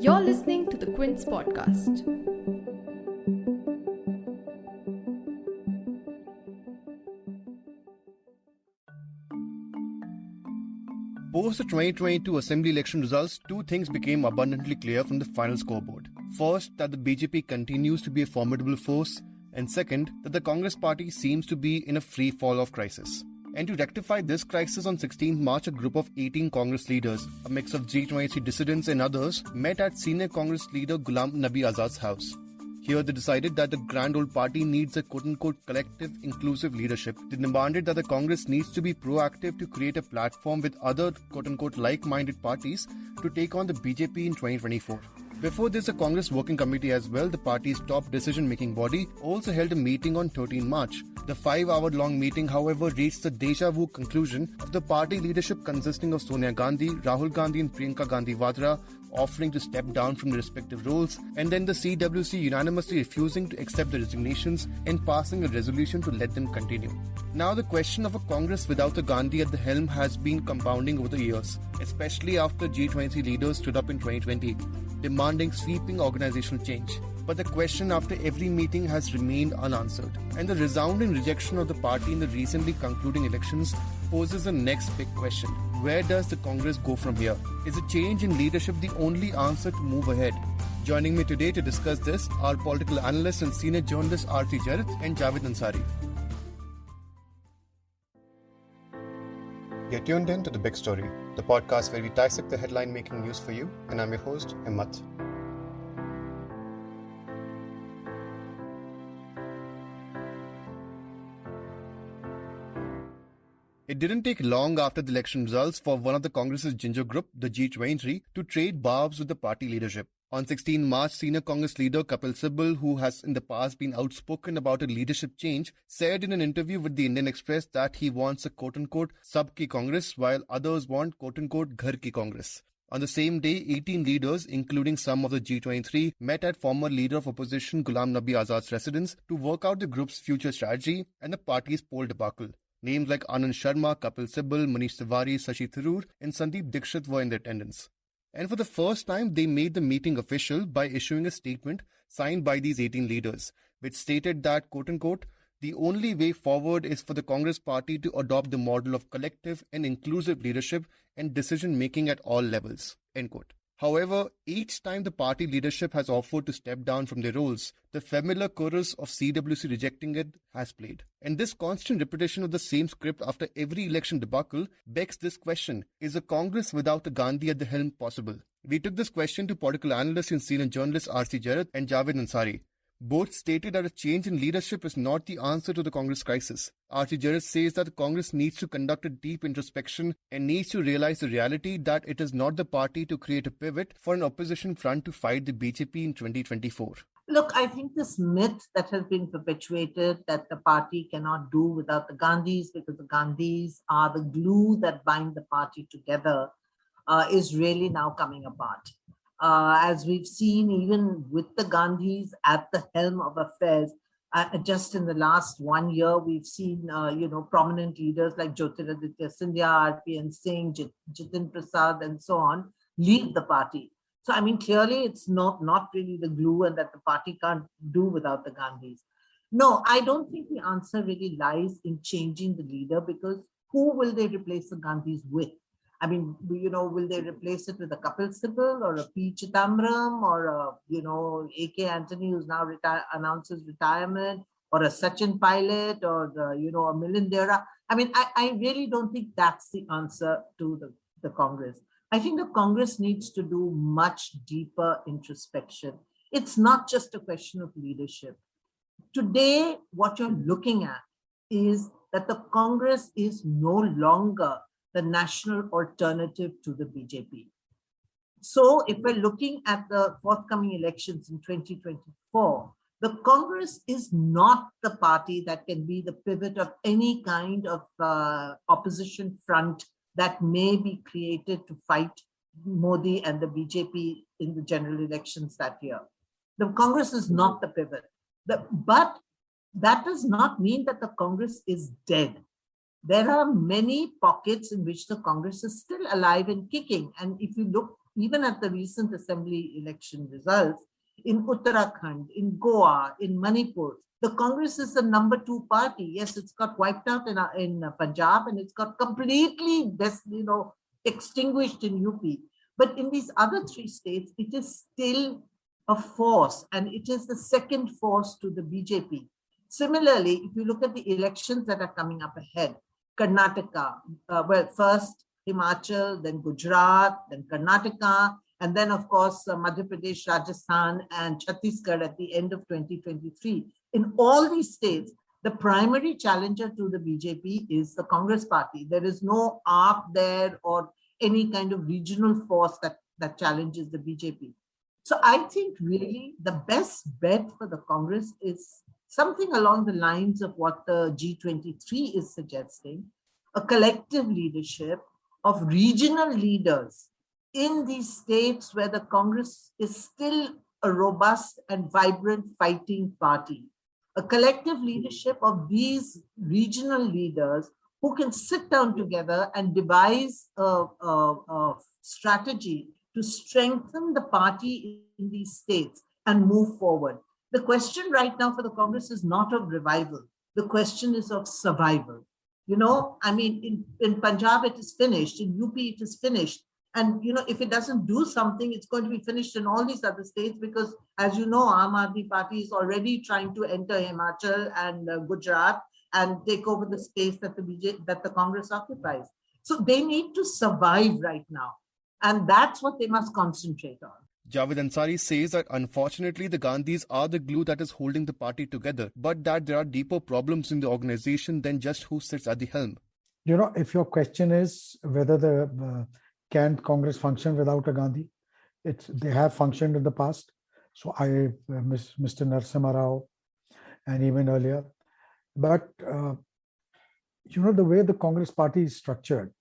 You're listening to the Quint's podcast. Post the 2022 Assembly election results, two things became abundantly clear from the final scoreboard. First, that the BJP continues to be a formidable force, and second, that the Congress party seems to be in a free fall of crisis. And to rectify this crisis, on 16th March, a group of 18 Congress leaders, a mix of G23 dissidents and others, met at senior Congress leader Ghulam Nabi Azad's house. Here they decided that the grand old party needs a quote-unquote collective, inclusive leadership. They demanded that the Congress needs to be proactive to create a platform with other quote-unquote like-minded parties to take on the BJP in 2024. Before this, the Congress Working Committee as well, the party's top decision-making body, also held a meeting on 13 March. The 5-hour-long meeting, however, reached the déjà vu conclusion of the party leadership consisting of Sonia Gandhi, Rahul Gandhi and Priyanka Gandhi Vadra offering to step down from their respective roles, and then the CWC unanimously refusing to accept the resignations and passing a resolution to let them continue. Now the question of a Congress without a Gandhi at the helm has been compounding over the years, especially after G20 leaders stood up in 2020, demanding sweeping organizational change. But the question after every meeting has remained unanswered, and the resounding rejection of the party in the recently concluding elections poses the next big question. Where does the Congress go from here? Is a change in leadership the only answer to move ahead? Joining me today to discuss this are political analyst and senior journalist Aarti Jarat and Javed Ansari. You're tuned in to The Big Story, the podcast where we dissect the headline-making news for you, and I'm your host, Himmat. It didn't take long after the election results for one of the Congress's ginger group, the G23, to trade barbs with the party leadership. On 16 March, senior Congress leader Kapil Sibal, who has in the past been outspoken about a leadership change, said in an interview with the Indian Express that he wants a quote-unquote sab ki Congress, while others want quote-unquote ghar ki Congress. On the same day, 18 leaders, including some of the G23, met at former leader of opposition Ghulam Nabi Azad's residence to work out the group's future strategy and the party's poll debacle. Names like Anand Sharma, Kapil Sibal, Manish Tiwari, Shashi Tharoor and Sandeep Dixit were in their attendance. And for the first time, they made the meeting official by issuing a statement signed by these 18 leaders, which stated that, quote-unquote, the only way forward is for the Congress party to adopt the model of collective and inclusive leadership and decision-making at all levels, end quote. However, each time the party leadership has offered to step down from their roles, the familiar chorus of CWC rejecting it has played. And this constant repetition of the same script after every election debacle begs this question: is a Congress without a Gandhi at the helm possible? We took this question to political analyst and senior journalist Aarti Jarat and Javed Ansari. Both stated that a change in leadership is not the answer to the Congress crisis. Aarti Jarat says that the Congress needs to conduct a deep introspection and needs to realize the reality that it is not the party to create a pivot for an opposition front to fight the BJP in 2024. Look, I think this myth that has been perpetuated that the party cannot do without the Gandhis because the Gandhis are the glue that bind the party together is really now coming apart. As we've seen, even with the Gandhis at the helm of affairs, just in the last 1 year, we've seen, prominent leaders like Jyotiraditya Scindia, RPN Singh, Jitin Prasad, and so on, leave the party. So, I mean, clearly it's not really the glue and that the party can't do without the Gandhis. No, I don't think the answer really lies in changing the leader, because who will they replace the Gandhis with? I mean, will they replace it with a Kapil Sibal or a P. Chidambaram or A.K. Antony, who's now announces retirement, or a Sachin Pilot or a Milind Dera? I mean, I really don't think that's the answer to the Congress. I think the Congress needs to do much deeper introspection. It's not just a question of leadership. Today, what you're looking at is that the Congress is no longer the national alternative to the BJP. So if we're looking at the forthcoming elections in 2024, the Congress is not the party that can be the pivot of any kind of opposition front that may be created to fight Modi and the BJP in the general elections that year. The Congress is not the pivot. But that does not mean that the Congress is dead. there are many pockets in which the Congress is still alive and kicking. And if you look even at the recent assembly election results, in Uttarakhand, in Goa, in Manipur, the Congress is the number 2 party. Yes, it's got wiped out in Punjab, and it's got completely extinguished in UP. But in these other 3 states, it is still a force, and it is the second force to the BJP. Similarly, if you look at the elections that are coming up ahead, Karnataka, first Himachal, then Gujarat, then Karnataka, and then, of course, Madhya Pradesh, Rajasthan, and Chhattisgarh at the end of 2023. In all these states, the primary challenger to the BJP is the Congress party. There is no arc there or any kind of regional force that challenges the BJP. So I think really the best bet for the Congress is something along the lines of what the G23 is suggesting, a collective leadership of regional leaders in these states where the Congress is still a robust and vibrant fighting party. A collective leadership of these regional leaders who can sit down together and devise a strategy to strengthen the party in these states and move forward. The question right now for the Congress is not of revival. The question is of survival. In Punjab, it is finished. In UP, it is finished. And, if it doesn't do something, it's going to be finished in all these other states because, as you know, Aam Aadmi Party is already trying to enter Himachal and Gujarat and take over the space that the Congress occupies. So they need to survive right now. And that's what they must concentrate on. Javed Ansari says that unfortunately the Gandhis are the glue that is holding the party together, but that there are deeper problems in the organization than just who sits at the helm. If your question is whether can Congress function without a Gandhi, they have functioned in the past. So Mr. Narasimha Rao, and even earlier. But, the way the Congress party is structured,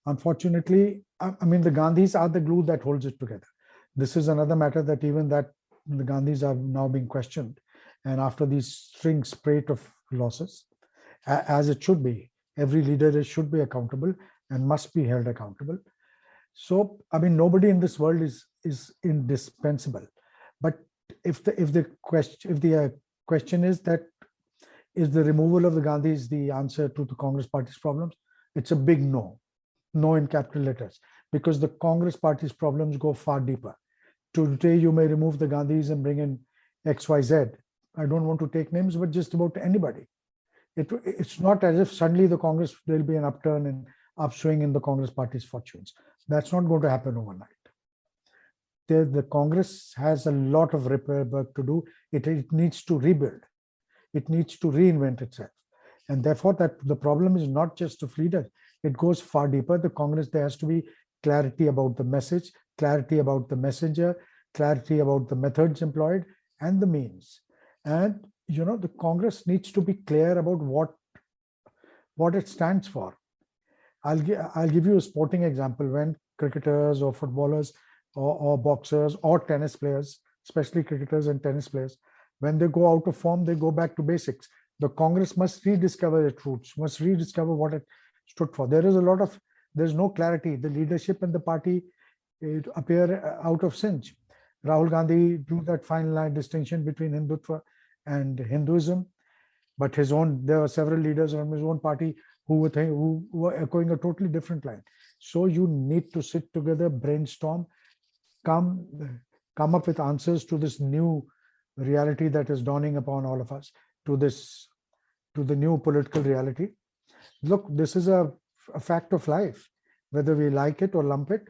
unfortunately, the Gandhis are the glue that holds it together. This is another matter that the Gandhis are now being questioned. And after these string spate of losses, as it should be, every leader should be accountable and must be held accountable. So, nobody in this world is indispensable. But if the question is that is the removal of the Gandhis the answer to the Congress party's problems, it's a big no in capital letters, because the Congress party's problems go far deeper. Today, you may remove the Gandhis and bring in XYZ. I don't want to take names, but just about anybody. It's not as if suddenly there'll be an upturn and upswing in the Congress party's fortunes. That's not going to happen overnight. The Congress has a lot of repair work to do. It needs to rebuild. It needs to reinvent itself. And therefore, that the problem is not just of leaders. It goes far deeper. The Congress, there has to be clarity about the message, clarity about the messenger, clarity about the methods employed and the means. And, the Congress needs to be clear about what it stands for. I'll give you a sporting example. When cricketers or footballers or boxers or tennis players, especially cricketers and tennis players, when they go out of form, they go back to basics. The Congress must rediscover its roots, must rediscover what it stood for. There's no clarity. The leadership and the party appear out of sync. Rahul Gandhi drew that fine line distinction between Hindutva and Hinduism, but there were several leaders from his own party who were echoing a totally different line. So you need to sit together, brainstorm, come up with answers to this new reality that is dawning upon all of us, to the new political reality. Look, this is a fact of life, whether we like it or lump it.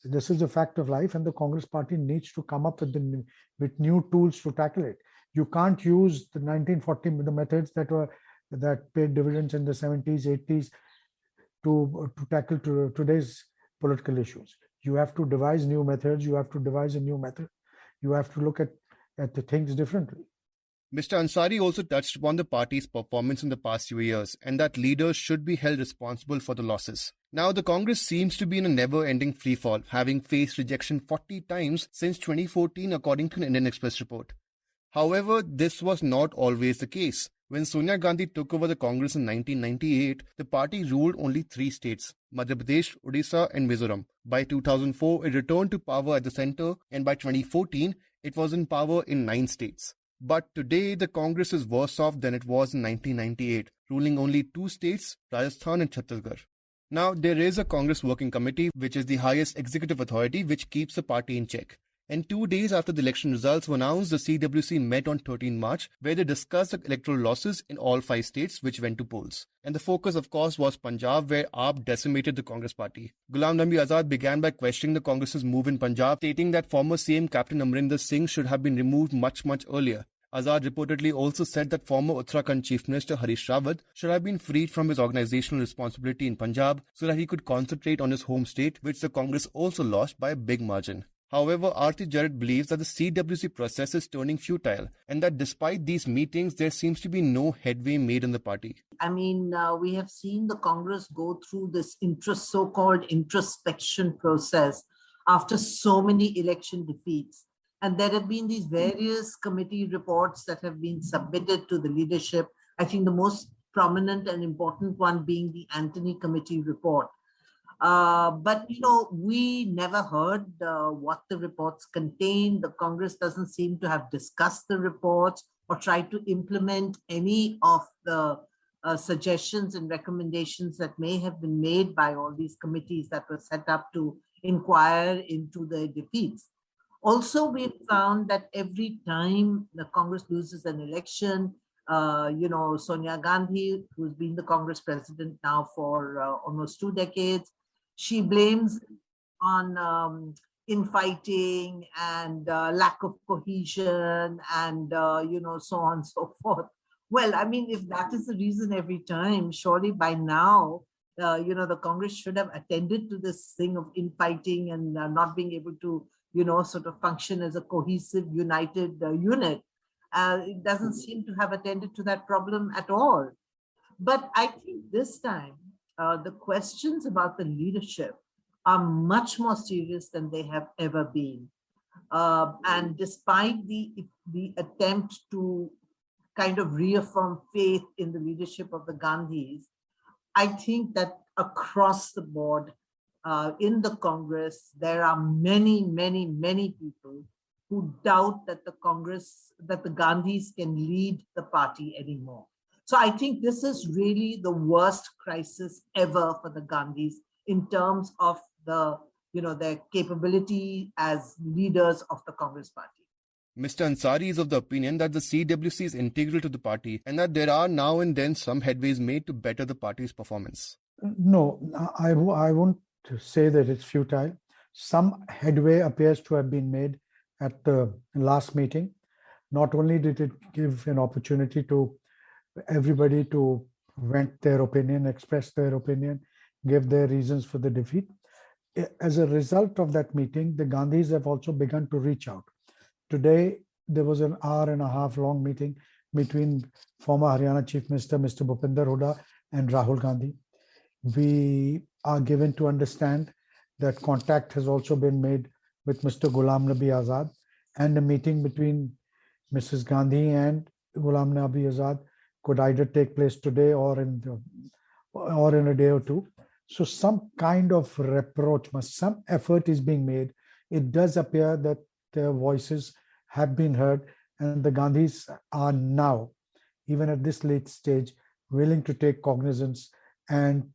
This is a fact of life, and the Congress party needs to come up with new tools to tackle it. You can't use the 1940 methods that paid dividends in the 70s, 80s to tackle today's political issues. You have to devise new methods. You have to devise a new method. You have to look at the things differently. Mr. Ansari also touched upon the party's performance in the past few years and that leaders should be held responsible for the losses. Now, the Congress seems to be in a never-ending freefall, having faced rejection 40 times since 2014, according to an Indian Express report. However, this was not always the case. When Sonia Gandhi took over the Congress in 1998, the party ruled only 3 states, Madhya Pradesh, Odisha and Mizoram. By 2004, it returned to power at the centre, and by 2014, it was in power in 9 states. But today, the Congress is worse off than it was in 1998, ruling only 2 states, Rajasthan and Chhattisgarh. Now, there is a Congress Working Committee, which is the highest executive authority which keeps the party in check. And 2 days after the election results were announced, the CWC met on 13 March, where they discussed the electoral losses in all 5 states which went to polls. And the focus, of course, was Punjab, where AAP decimated the Congress party. Ghulam Nabi Azad began by questioning the Congress's move in Punjab, stating that former CM Captain Amrinder Singh should have been removed much earlier. Azad reportedly also said that former Uttarakhand Chief Minister Harish Rawat should have been freed from his organizational responsibility in Punjab so that he could concentrate on his home state, which the Congress also lost by a big margin. However, Aarti Jarrett believes that the CWC process is turning futile and that despite these meetings, there seems to be no headway made in the party. I mean, we have seen the Congress go through this so-called introspection process after so many election defeats. And there have been these various committee reports that have been submitted to the leadership. I think the most prominent and important one being the Anthony Committee report. But, we never heard what the reports contain. The Congress doesn't seem to have discussed the reports or tried to implement any of the suggestions and recommendations that may have been made by all these committees that were set up to inquire into the defeats. Also, we found that every time the Congress loses an election, Sonia Gandhi, who's been the Congress president now for almost 2 decades, she blames on infighting and lack of cohesion and, so on and so forth. Well, I mean, if that is the reason every time, surely by now, the Congress should have attended to this thing of infighting and not being able to, sort of function as a cohesive, united unit. It doesn't seem to have attended to that problem at all. But I think this time, the questions about the leadership are much more serious than they have ever been. And despite the attempt to kind of reaffirm faith in the leadership of the Gandhis, I think that across the board, in the Congress, there are many people who doubt that the Gandhis can lead the party anymore. So I think this is really the worst crisis ever for the Gandhis in terms of their capability as leaders of the Congress party. Mr. Ansari is of the opinion that the CWC is integral to the party and that there are now and then some headways made to better the party's performance. No, I won't say that it's futile. Some headway appears to have been made at the last meeting. Not only did it give an opportunity to everybody to vent their opinion, express their opinion, give their reasons for the defeat. As a result of that meeting, the Gandhis have also begun to reach out. Today, there was an hour-and-a-half long meeting between former Haryana Chief Minister, Mr. Bhupinder Hooda, and Rahul Gandhi. We are given to understand that contact has also been made with Mr. Ghulam Nabi Azad, and a meeting between Mrs. Gandhi and Ghulam Nabi Azad could either take place today or in a day or two. So some kind of rapprochement, some effort is being made. It does appear that their voices have been heard, and the Gandhis are now, even at this late stage, willing to take cognizance and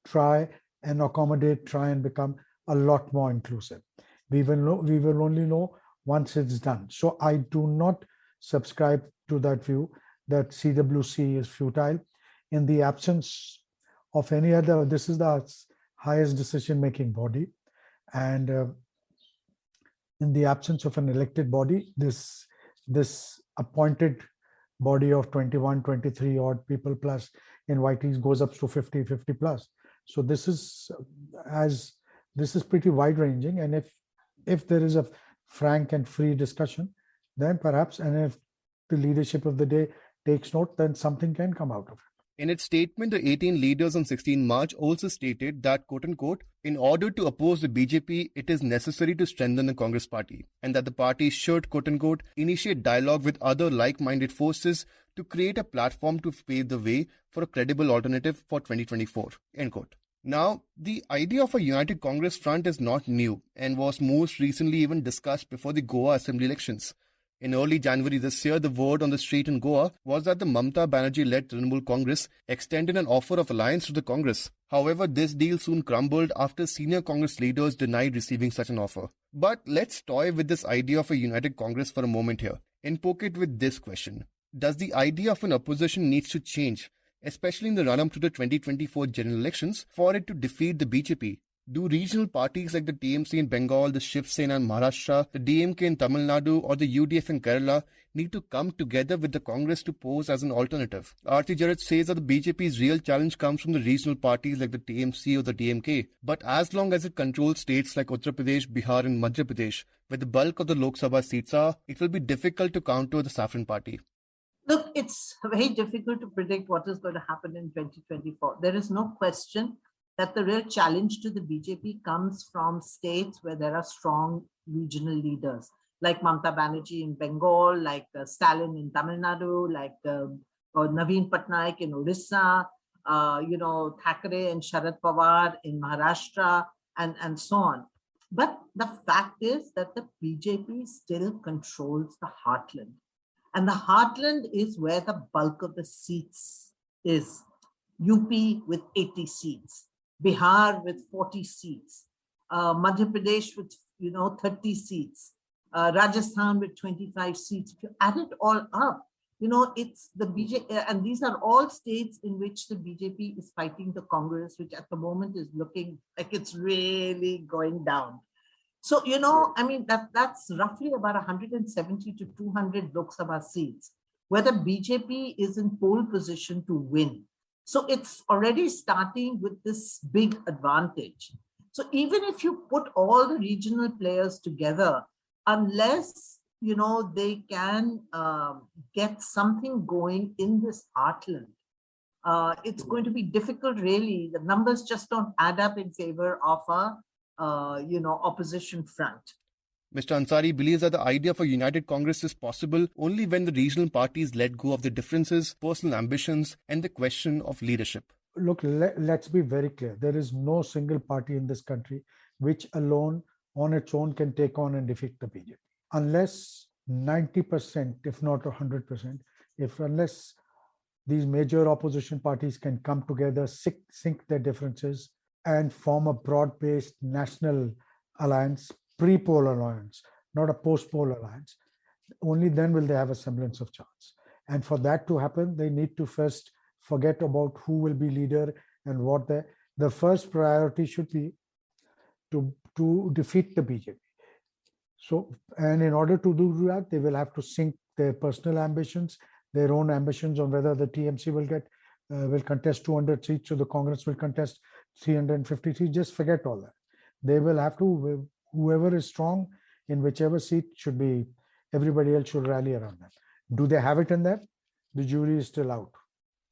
try and accommodate, try and become a lot more inclusive. We will only know once it's done. So I do not subscribe to that view that CWC is futile. In the absence of any other, this is the highest decision-making body. And in the absence of an elected body, this appointed body of 21, 23 odd people plus invitees goes up to 50 plus. So this is pretty wide ranging. And if there is a frank and free discussion, then perhaps, and if the leadership of the day takes note, then something can come out of it. In its statement, the 18 leaders on 16 March also stated that, quote-unquote, in order to oppose the BJP, it is necessary to strengthen the Congress party, and that the party should, quote-unquote, initiate dialogue with other like-minded forces to create a platform to pave the way for a credible alternative for 2024, end quote. Now, the idea of a united Congress front is not new and was most recently even discussed before the Goa Assembly elections. In early January this year, the word on the street in Goa was that the Mamata Banerjee-led Trinamool Congress extended an offer of alliance to the Congress. However, this deal soon crumbled after senior Congress leaders denied receiving such an offer. But let's toy with this idea of a united Congress for a moment here and poke it with this question. Does the idea of an opposition needs to change, especially in the run-up to the 2024 general elections, for it to defeat the BJP? Do regional parties like the TMC in Bengal, the Shiv Sena in Maharashtra, the DMK in Tamil Nadu, or the UDF in Kerala need to come together with the Congress to pose as an alternative? Aarti Jaraj says that the BJP's real challenge comes from the regional parties like the TMC or the DMK. But as long as it controls states like Uttar Pradesh, Bihar and Madhya Pradesh, where the bulk of the Lok Sabha seats are, it will be difficult to counter the Saffron Party. Look, it's very difficult to predict what is going to happen in 2024. There is no question that the real challenge to the BJP comes from states where there are strong regional leaders, like Mamata Banerjee in Bengal, like Stalin in Tamil Nadu, like Naveen Patnaik in Orissa, Thackeray and Sharad Pawar in Maharashtra, and so on. But the fact is that the BJP still controls the heartland. And the heartland is where the bulk of the seats is. UP with 80 seats. Bihar with 40 seats, Madhya Pradesh with 30 seats, Rajasthan with 25 seats. If you add it all up, it's the BJP, and these are all states in which the BJP is fighting the Congress, which at the moment is looking like it's really going down. So, that's roughly about 170 to 200 Lok Sabha seats, where the BJP is in pole position to win. So it's already starting with this big advantage. So even if you put all the regional players together, unless they can get something going in this heartland, it's going to be difficult. Really, the numbers just don't add up in favor of a opposition front. Mr. Ansari believes that the idea of a united Congress is possible only when the regional parties let go of their differences, personal ambitions, and the question of leadership. Look, let's be very clear. There is no single party in this country which alone, on its own, can take on and defeat the BJP. Unless 90%, if not 100%, unless these major opposition parties can come together, sink their differences, and form a broad-based national alliance, pre-poll alliance, not a post-poll alliance, only then will they have a semblance of chance. And for that to happen, they need to first forget about who will be leader and what the first priority should be to defeat the BJP. So, and in order to do that, they will have to sink their personal ambitions, their own ambitions on whether the TMC will contest 200 seats or the Congress will contest 350 seats. Just forget all that. They will have to, whoever is strong in whichever seat should be, everybody else should rally around that. Do they have it in that? The jury is still out.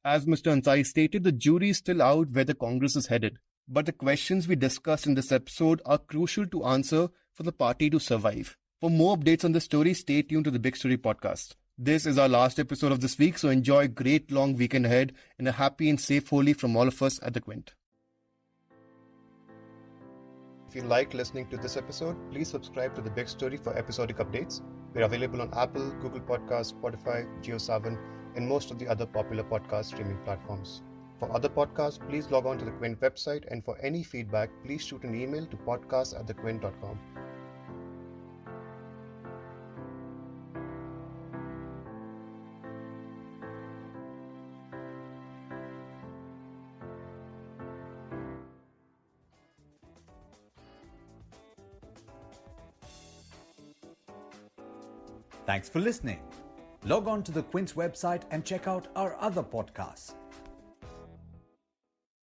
As Mr. Ansari stated, the jury is still out where the Congress is headed. But the questions we discussed in this episode are crucial to answer for the party to survive. For more updates on the story, stay tuned to the Big Story podcast. This is our last episode of this week, so enjoy a great long weekend ahead and a happy and safe Holi from all of us at the Quint. If you liked listening to this episode, please subscribe to The Big Story for episodic updates. We're available on Apple, Google Podcasts, Spotify, JioSaavn, and most of the other popular podcast streaming platforms. For other podcasts, please log on to the Quint website, and for any feedback, please shoot an email to podcast@thequint.com. Thanks for listening. Log on to the Quint's website and check out our other podcasts.